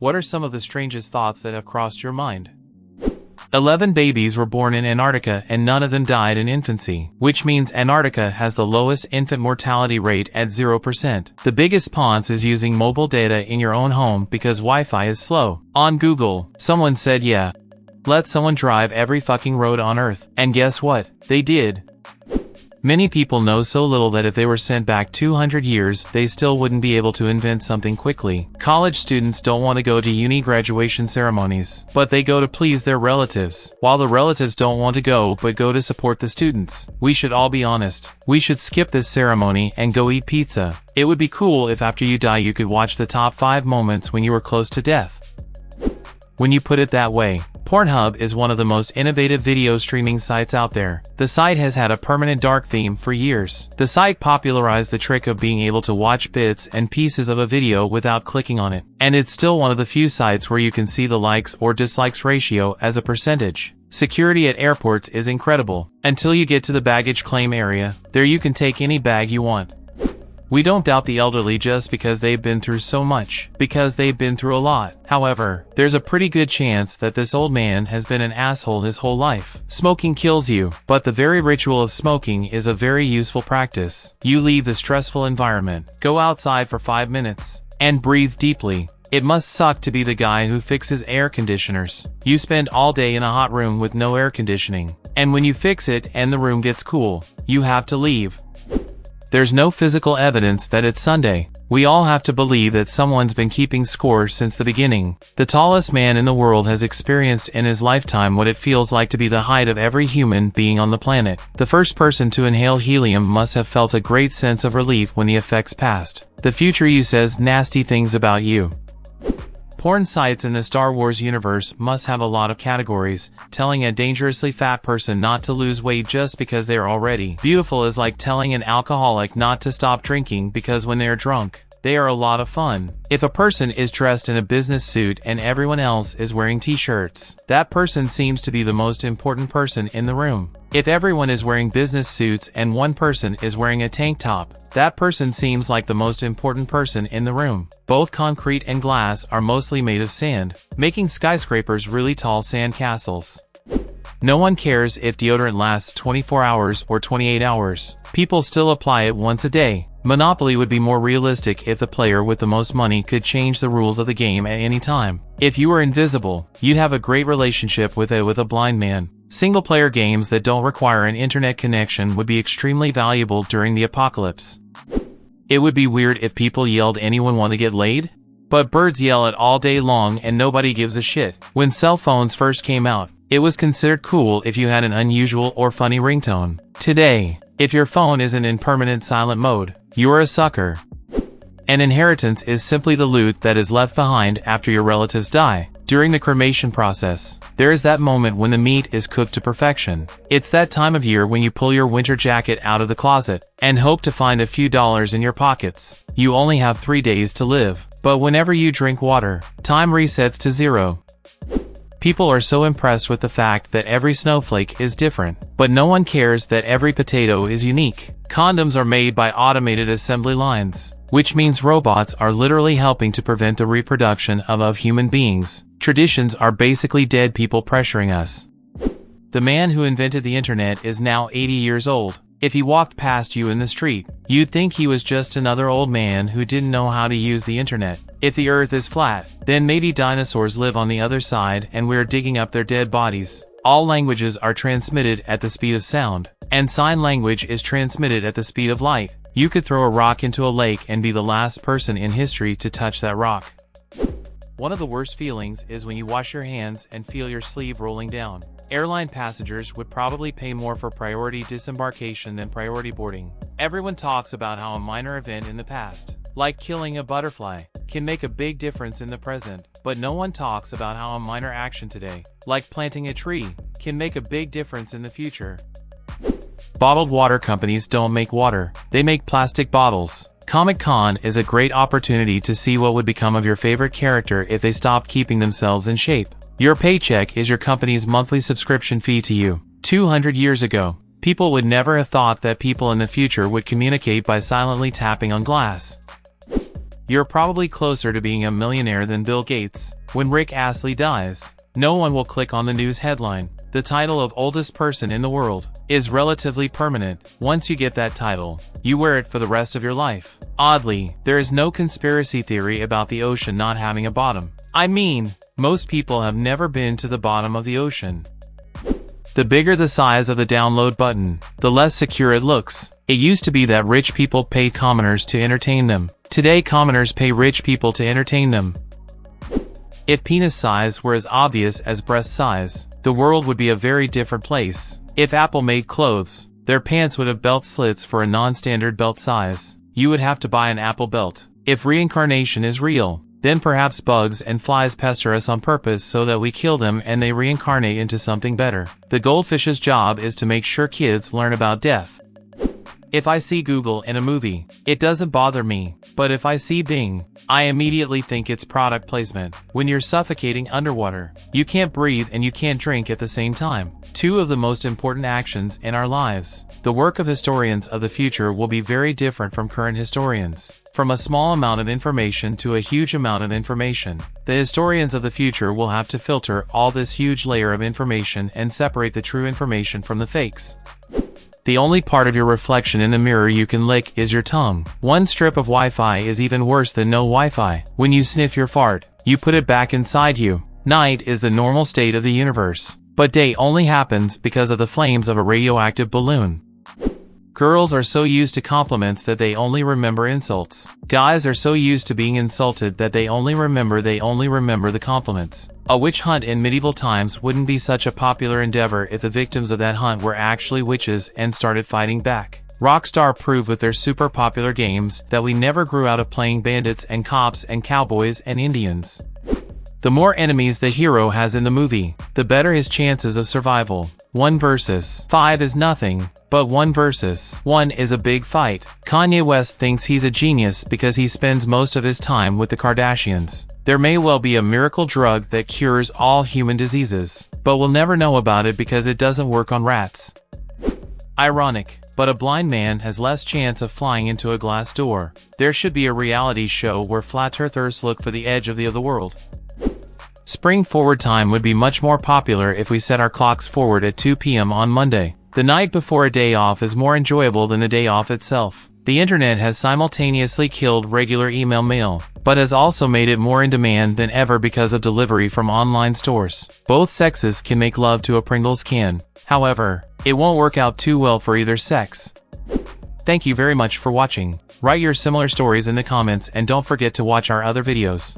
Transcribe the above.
What are some of the strangest thoughts that have crossed your mind? 11 babies were born in Antarctica and none of them died in infancy, which means Antarctica has the lowest infant mortality rate at 0%. The biggest ponce is using mobile data in your own home because Wi-Fi is slow. On Google, someone said yeah, let someone drive every fucking road on Earth. And guess what? They did. Many people know so little that if they were sent back 200 years, they still wouldn't be able to invent something quickly. College students don't want to go to uni graduation ceremonies, but they go to please their relatives, while the relatives don't want to go but go to support the students. We should all be honest. We should skip this ceremony and go eat pizza. It would be cool if after you die you could watch the top 5 moments when you were close to death. When you put it that way, Pornhub is one of the most innovative video streaming sites out there. The site has had a permanent dark theme for years. The site popularized the trick of being able to watch bits and pieces of a video without clicking on it. And it's still one of the few sites where you can see the likes or dislikes ratio as a percentage. Security at airports is incredible. Until you get to the baggage claim area, there you can take any bag you want. We don't doubt the elderly just because they've been through so much, because they've been through a lot. However, there's a pretty good chance that this old man has been an asshole his whole life. Smoking kills you, but the very ritual of smoking is a very useful practice. You leave the stressful environment, go outside for 5 minutes, and breathe deeply. It must suck to be the guy who fixes air conditioners. You spend all day in a hot room with no air conditioning, and when you fix it and the room gets cool, you have to leave. There's no physical evidence that it's Sunday. We all have to believe that someone's been keeping score since the beginning. The tallest man in the world has experienced in his lifetime what it feels like to be the height of every human being on the planet. The first person to inhale helium must have felt a great sense of relief when the effects passed. The future you says nasty things about you. Porn sites in the Star Wars universe must have a lot of categories. Telling a dangerously fat person not to lose weight just because they're already beautiful is like telling an alcoholic not to stop drinking because when they're drunk, they are a lot of fun. If a person is dressed in a business suit and everyone else is wearing t-shirts, that person seems to be the most important person in the room. If everyone is wearing business suits and one person is wearing a tank top, that person seems like the most important person in the room. Both concrete and glass are mostly made of sand, making skyscrapers really tall sand castles. No one cares if deodorant lasts 24 hours or 28 hours. People still apply it once a day. Monopoly would be more realistic if the player with the most money could change the rules of the game at any time. If you were invisible, you'd have a great relationship with a blind man. Single-player games that don't require an internet connection would be extremely valuable during the apocalypse. It would be weird if people yelled anyone want to get laid? But birds yell it all day long and nobody gives a shit. When cell phones first came out, it was considered cool if you had an unusual or funny ringtone. Today, if your phone isn't in permanent silent mode, you're a sucker. An inheritance is simply the loot that is left behind after your relatives die. During the cremation process, there is that moment when the meat is cooked to perfection. It's that time of year when you pull your winter jacket out of the closet and hope to find a few dollars in your pockets. You only have 3 days to live, but whenever you drink water, time resets to 0. People are so impressed with the fact that every snowflake is different, but no one cares that every potato is unique. Condoms are made by automated assembly lines, which means robots are literally helping to prevent the reproduction of human beings. Traditions are basically dead people pressuring us. The man who invented the internet is now 80 years old. If he walked past you in the street, you'd think he was just another old man who didn't know how to use the internet. If the earth is flat, then maybe dinosaurs live on the other side and we're digging up their dead bodies. All languages are transmitted at the speed of sound, and sign language is transmitted at the speed of light. You could throw a rock into a lake and be the last person in history to touch that rock. One of the worst feelings is when you wash your hands and feel your sleeve rolling down. Airline passengers would probably pay more for priority disembarkation than priority boarding. Everyone talks about how a minor event in the past, like killing a butterfly, can make a big difference in the present, but no one talks about how a minor action today, like planting a tree, can make a big difference in the future. Bottled water companies don't make water, they make plastic bottles. Comic-Con is a great opportunity to see what would become of your favorite character if they stopped keeping themselves in shape. Your paycheck is your company's monthly subscription fee to you. 200 years ago, people would never have thought that people in the future would communicate by silently tapping on glass. you're probably closer to being a millionaire than Bill Gates. When Rick Astley dies, no one will click on the news headline. The title of oldest person in the world is relatively permanent. Once you get that title, you wear it for the rest of your life. Oddly, there is no conspiracy theory about the ocean not having a bottom. I mean, most people have never been to the bottom of the ocean. The bigger the size of the download button, the less secure it looks. It used to be that rich people paid commoners to entertain them. Today, commoners pay rich people to entertain them. If penis size were as obvious as breast size, the world would be a very different place. If Apple made clothes, their pants would have belt slits for a non-standard belt size. You would have to buy an Apple belt. If reincarnation is real, then perhaps bugs and flies pester us on purpose so that we kill them and they reincarnate into something better. The goldfish's job is to make sure kids learn about death. If I see Google in a movie, it doesn't bother me, but if I see Bing, I immediately think it's product placement. When you're suffocating underwater, you can't breathe and you can't drink at the same time. Two of the most important actions in our lives. The work of historians of the future will be very different from current historians. From a small amount of information to a huge amount of information, the historians of the future will have to filter all this huge layer of information and separate the true information from the fakes. The only part of your reflection in the mirror you can lick is your tongue. One strip of Wi-Fi is even worse than no Wi-Fi. When you sniff your fart, you put it back inside you. Night is the normal state of the universe, but day only happens because of the flames of a radioactive balloon. Girls are so used to compliments that they only remember insults. Guys are so used to being insulted that they only remember the compliments. A witch hunt in medieval times wouldn't be such a popular endeavor if the victims of that hunt were actually witches and started fighting back. Rockstar proved with their super popular games that we never grew out of playing bandits and cops and cowboys and Indians. The more enemies the hero has in the movie, the better his chances of survival. 1 versus 5 is nothing, but 1 versus 1 is a big fight. Kanye West thinks he's a genius because he spends most of his time with the Kardashians. There may well be a miracle drug that cures all human diseases, but we'll never know about it because it doesn't work on rats. Ironic, but a blind man has less chance of flying into a glass door. There should be a reality show where flat earthers look for the edge of the other world. Spring forward time would be much more popular if we set our clocks forward at 2 p.m. on Monday. The night before a day off is more enjoyable than the day off itself. The internet has simultaneously killed regular email mail, but has also made it more in demand than ever because of delivery from online stores. Both sexes can make love to a Pringles can. However, it won't work out too well for either sex. Thank you very much for watching. Write your similar stories in the comments and don't forget to watch our other videos.